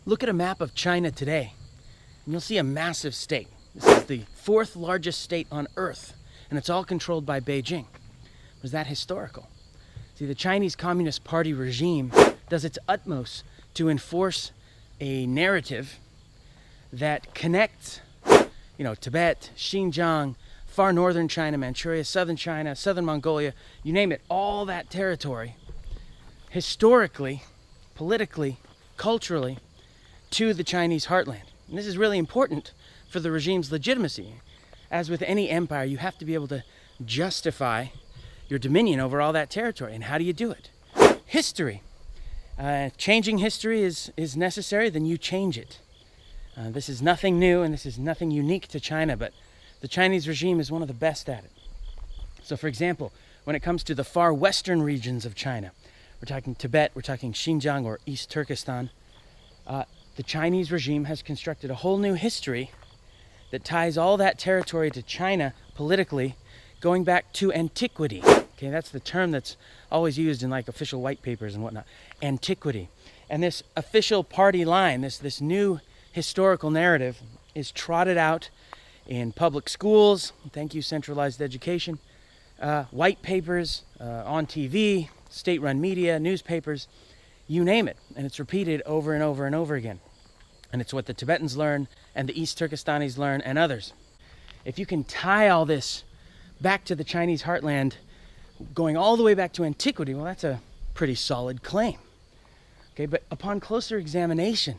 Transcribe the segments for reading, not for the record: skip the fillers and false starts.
Look at a map of China today, and you'll see a massive state. This is the fourth largest state on Earth, and it's all controlled by Beijing. Was that historical? See, the Chinese Communist Party regime does its utmost to enforce a narrative that connects, Tibet, Xinjiang, far northern China, Manchuria, southern Mongolia, you name it, all that territory, historically, politically, culturally, to the Chinese heartland. And this is really important for the regime's legitimacy. As with any empire, you have to be able to justify your dominion over all that territory. And how do you do it? History. Changing history is necessary, then you change it. This is nothing new, and this is nothing unique to China, but the Chinese regime is one of the best at it. So for example, when it comes to the far western regions of China, we're talking Tibet, we're talking Xinjiang or East Turkestan, the Chinese regime has constructed a whole new history that ties all that territory to China politically, going back to antiquity. Okay, that's the term that's always used in like official white papers and whatnot. Antiquity. And this official party line, this new historical narrative, is trotted out in public schools, thank you centralized education, white papers, on TV, state-run media, newspapers, you name it. And it's repeated over and over and over again. And it's what the Tibetans learn and the East Turkestanis learn and others. If you can tie all this back to the Chinese heartland, going all the way back to antiquity, well, that's a pretty solid claim. Okay, but upon closer examination,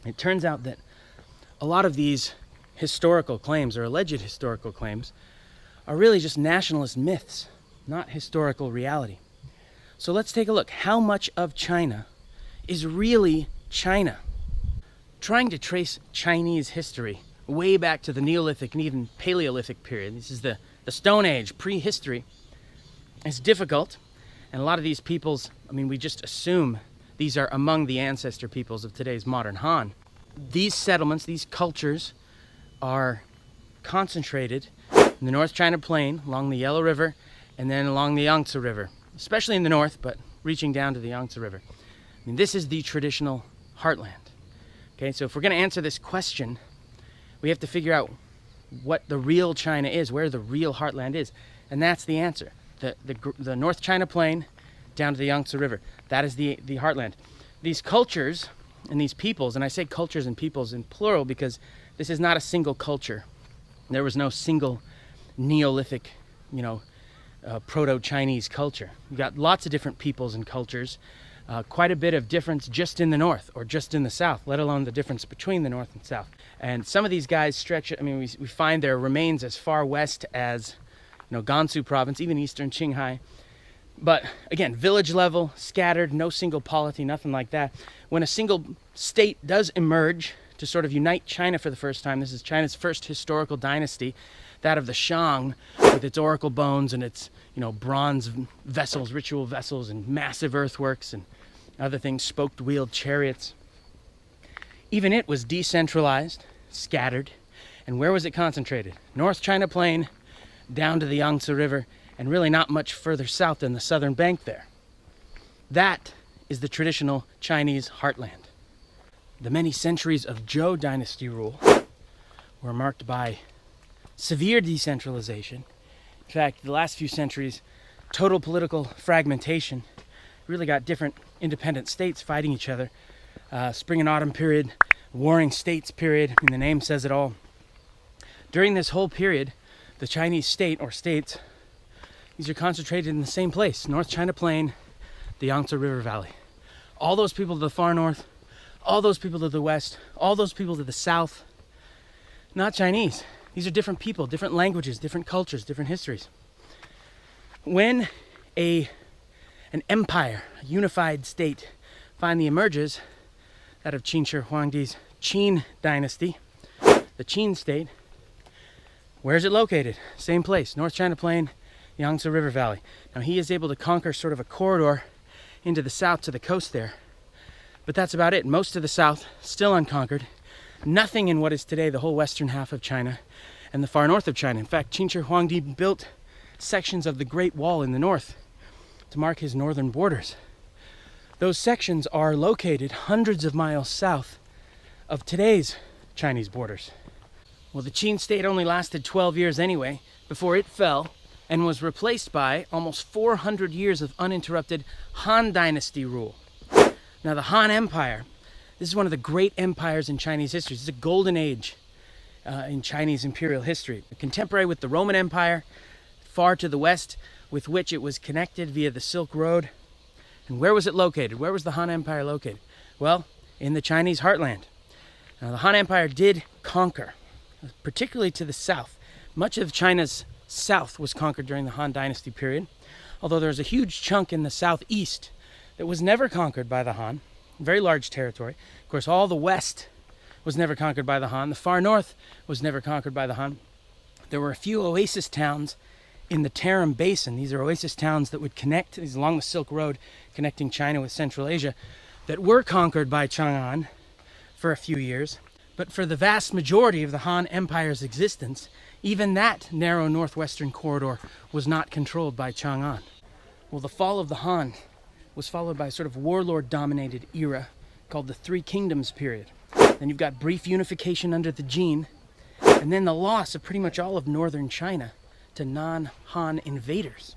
it turns out that a lot of these historical claims, or alleged historical claims, are really just nationalist myths, not historical reality. So let's take a look. How much of China is really China? Trying to trace Chinese history way back to the Neolithic and even Paleolithic period, this is the Stone Age, prehistory, is difficult. And a lot of these peoples, we just assume these are among the ancestor peoples of today's modern Han. These settlements, these cultures, are concentrated in the North China Plain, along the Yellow River, and then along the Yangtze River, especially in the north, but reaching down to the Yangtze River. This is the traditional heartland. Okay, so if we're going to answer this question, we have to figure out what the real China is, where the real heartland is, and that's the answer. The North China Plain down to the Yangtze River. That is the heartland. These cultures and these peoples, and I say cultures and peoples in plural because this is not a single culture. There was no single Neolithic, proto-Chinese culture. You've got lots of different peoples and cultures, quite a bit of difference just in the north or just in the south, let alone the difference between the north and south. And some of these guys stretch, we find their remains as far west as, Gansu province, even eastern Qinghai. But again, village level, scattered, no single polity, nothing like that. When a single state does emerge to sort of unite China for the first time, this is China's first historical dynasty, that of the Shang, with its oracle bones and its, bronze vessels, ritual vessels, and massive earthworks and other things, spoked wheeled chariots. Even it was decentralized, scattered. And where was it concentrated? North China Plain, down to the Yangtze River, and really not much further south than the southern bank there. That is the traditional Chinese heartland. The many centuries of Zhou dynasty rule were marked by severe decentralization. In fact, the last few centuries, total political fragmentation. Really got different independent states fighting each other. Spring and autumn period, warring states period, the name says it all. During this whole period, the Chinese state or states, these are concentrated in the same place, North China Plain, the Yangtze River Valley. All those people to the far north, all those people to the west, all those people to the south, not Chinese. These are different people, different languages, different cultures, different histories. When an empire, a unified state, finally emerges, that of Qin Shi Huangdi's Qin dynasty, the Qin state, where is it located? Same place, North China Plain, Yangtze River Valley. Now he is able to conquer sort of a corridor into the south to the coast there, but that's about it. Most of the south still unconquered. Nothing in what is today the whole western half of China and the far north of China. In fact, Qin Shi Huangdi built sections of the Great Wall in the north to mark his northern borders. Those sections are located hundreds of miles south of today's Chinese borders. Well, the Qing state only lasted 12 years anyway, before it fell and was replaced by almost 400 years of uninterrupted Han Dynasty rule. Now, the Han Empire, this is one of the great empires in Chinese history. It's a golden age in Chinese imperial history. Contemporary with the Roman Empire, far to the west, with which it was connected via the Silk Road. And where was it located? Where was the Han Empire located? Well, in the Chinese heartland. Now, the Han Empire did conquer, particularly to the south. Much of China's south was conquered during the Han Dynasty period, although there's a huge chunk in the southeast that was never conquered by the Han, a very large territory. Of course, all the west was never conquered by the Han. The far north was never conquered by the Han. There were a few oasis towns in the Tarim Basin. These are oasis towns that would connect along the Silk Road, connecting China with Central Asia, that were conquered by Chang'an for a few years. But for the vast majority of the Han Empire's existence, even that narrow northwestern corridor was not controlled by Chang'an. Well, the fall of the Han was followed by a sort of warlord-dominated era called the Three Kingdoms period. Then you've got brief unification under the Jin, and then the loss of pretty much all of northern China to non-Han invaders.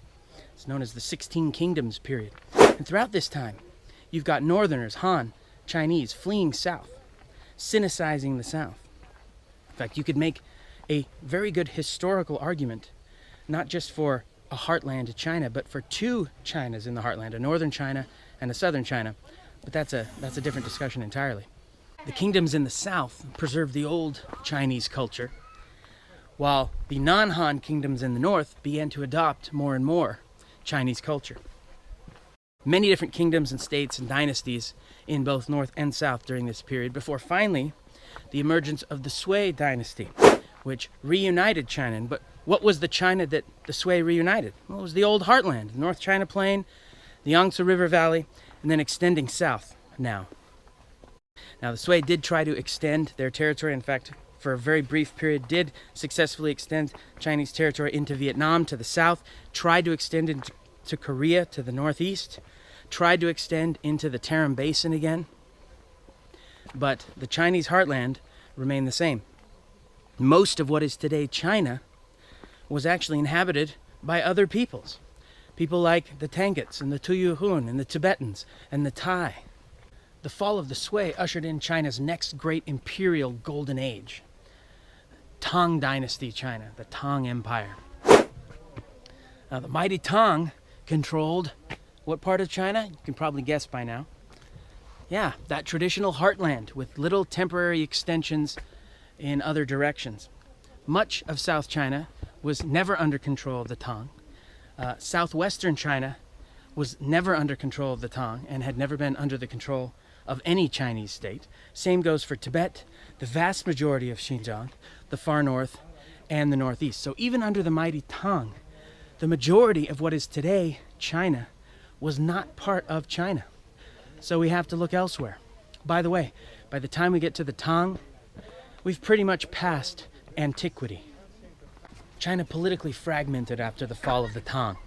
It's known as the 16 Kingdoms period. And throughout this time, you've got northerners, Han, Chinese, fleeing south, Sinicizing the south. In fact, you could make a very good historical argument, not just for a heartland China, but for two Chinas in the heartland, a northern China and a southern China. But that's a different discussion entirely. The kingdoms in the south preserved the old Chinese culture, while the non-Han kingdoms in the north began to adopt more and more Chinese culture. Many different kingdoms and states and dynasties in both north and south during this period, before finally the emergence of the Sui dynasty, which reunited China. But what was the China that the Sui reunited? Well, it was the old heartland, the North China Plain, the Yangtze River Valley, and then extending south now. Now, the Sui did try to extend their territory. In fact, for a very brief period, did successfully extend Chinese territory into Vietnam to the south, tried to extend into Korea to the northeast, tried to extend into the Tarim Basin again. But the Chinese heartland remained the same. Most of what is today China was actually inhabited by other peoples. People like the Tangites and the Tuyuhun and the Tibetans and the Thai. The fall of the Sui ushered in China's next great imperial golden age. Tang Dynasty China, the Tang Empire. Now, the mighty Tang controlled what part of China? You can probably guess by now. Yeah, that traditional heartland with little temporary extensions in other directions. Much of South China was never under control of the Tang. Southwestern China was never under control of the Tang and had never been under the control of any Chinese state. Same goes for Tibet, the vast majority of Xinjiang, the far north, and the northeast. So even under the mighty Tang, the majority of what is today China was not part of China. So we have to look elsewhere. By the way, by the time we get to the Tang, we've pretty much passed antiquity. China politically fragmented after the fall of the Tang.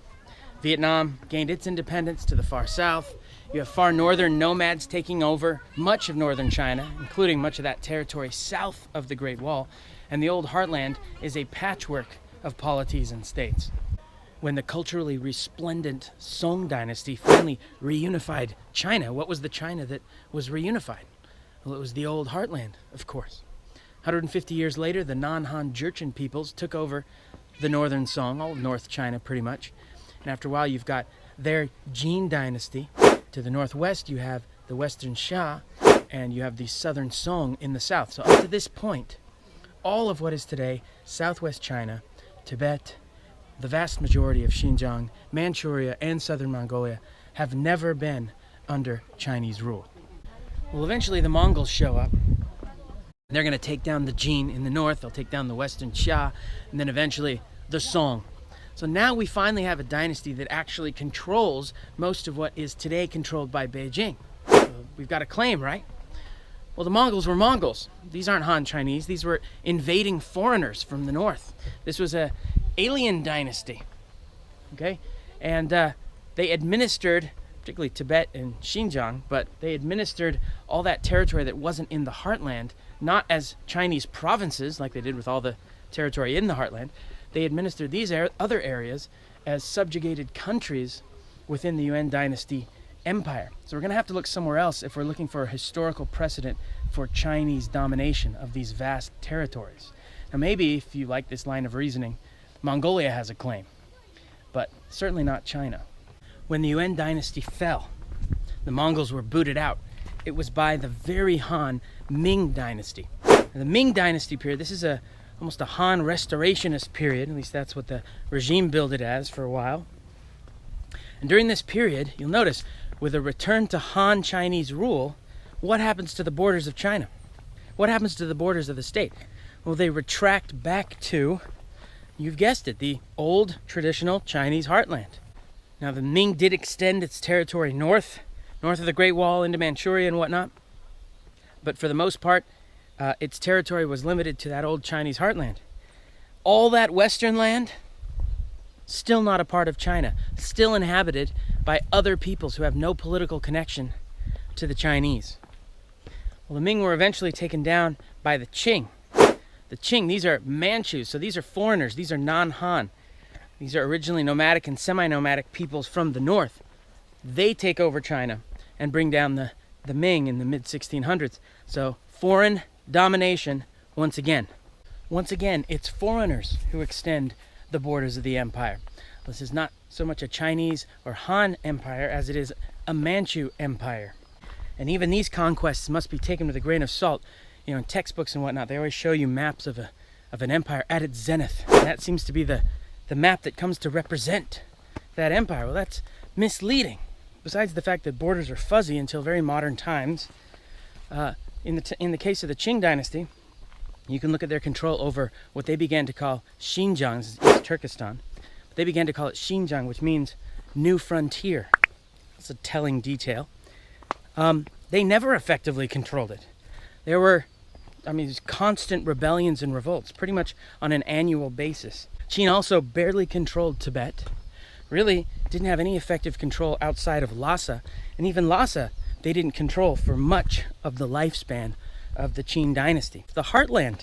Vietnam gained its independence to the far south. You have far northern nomads taking over much of northern China, including much of that territory south of the Great Wall. And the old heartland is a patchwork of polities and states. When the culturally resplendent Song dynasty finally reunified China, what was the China that was reunified? Well, it was the old heartland, of course. 150 years later, the non-Han Jurchen peoples took over the northern Song, all of North China pretty much. And after a while, you've got their Jin dynasty. To the northwest, you have the western Xia, and you have the southern Song in the south. So up to this point, all of what is today southwest China, Tibet, the vast majority of Xinjiang, Manchuria, and southern Mongolia have never been under Chinese rule. Well, eventually the Mongols show up. They're going to take down the Jin in the north, they'll take down the western Xia, and then eventually the Song. So now we finally have a dynasty that actually controls most of what is today controlled by Beijing. So we've got a claim, right? Well, the Mongols were Mongols. These aren't Han Chinese. These were invading foreigners from the north. This was a alien dynasty, okay? And they administered particularly Tibet and Xinjiang, but they administered all that territory that wasn't in the heartland, not as Chinese provinces like they did with all the territory in the heartland. They administered these other areas as subjugated countries within the Yuan dynasty empire. So we're going to have to look somewhere else if we're looking for a historical precedent for Chinese domination of these vast territories. Now maybe, if you like this line of reasoning, Mongolia has a claim, but certainly not China. When the Yuan dynasty fell, the Mongols were booted out. It was by the very Han Ming dynasty. Now, the Ming dynasty period, this is almost a Han restorationist period, at least that's what the regime billed it as for a while. And during this period, you'll notice, with a return to Han Chinese rule, what happens to the borders of China? What happens to the borders of the state? Well, they retract back to, you've guessed it, the old traditional Chinese heartland. Now, the Ming did extend its territory north of the Great Wall into Manchuria and whatnot, but for the most part, its territory was limited to that old Chinese heartland. All that western land, still not a part of China, still inhabited by other peoples who have no political connection to the Chinese. Well, the Ming were eventually taken down by the Qing. The Qing, these are Manchus, so these are foreigners, these are non-Han. These are originally nomadic and semi-nomadic peoples from the north. They take over China and bring down the Ming in the mid-1600s. So foreign domination once again. Once again, it's foreigners who extend the borders of the empire. This is not so much a Chinese or Han empire as it is a Manchu empire. And even these conquests must be taken with a grain of salt. You know, in textbooks and whatnot, they always show you maps of an empire at its zenith. And that seems to be the map that comes to represent that empire. Well, that's misleading. Besides the fact that borders are fuzzy until very modern times, in the case of the Qing dynasty, you can look at their control over what they began to call Xinjiang, this is East Turkestan. They began to call it Xinjiang, which means new frontier. That's a telling detail. They never effectively controlled it. There were, constant rebellions and revolts, pretty much on an annual basis. Qing also barely controlled Tibet, really didn't have any effective control outside of Lhasa, and even Lhasa they didn't control for much of the lifespan of the Qing dynasty. The heartland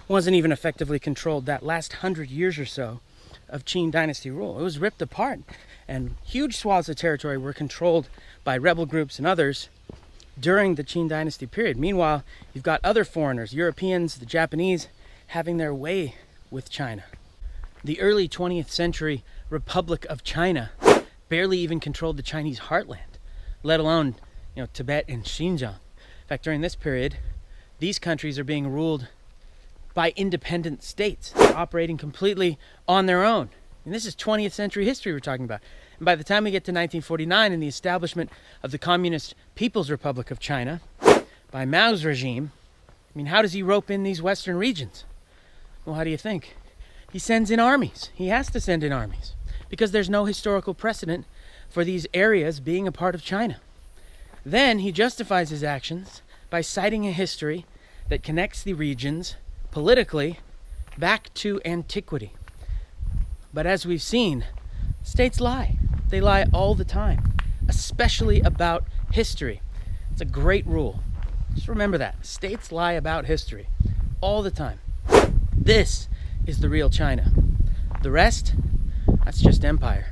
wasn't even effectively controlled that last 100 years or so of Qing dynasty rule. It was ripped apart, and huge swaths of territory were controlled by rebel groups and others during the Qing dynasty period. Meanwhile, you've got other foreigners, Europeans, the Japanese, having their way with China. The early 20th century Republic of China barely even controlled the Chinese heartland, let alone, Tibet and Xinjiang. In fact, during this period, these countries are being ruled by independent states, operating completely on their own. And this is 20th century history we're talking about. And by the time we get to 1949 and the establishment of the Communist People's Republic of China by Mao's regime, how does he rope in these western regions? Well, how do you think? He sends in armies. He has to send in armies because there's no historical precedent for these areas being a part of China. Then he justifies his actions by citing a history that connects the regions politically back to antiquity. But as we've seen, states lie. They lie all the time, especially about history. It's a great rule. Just remember that. States lie about history all the time. This is the real China. The rest, that's just empire.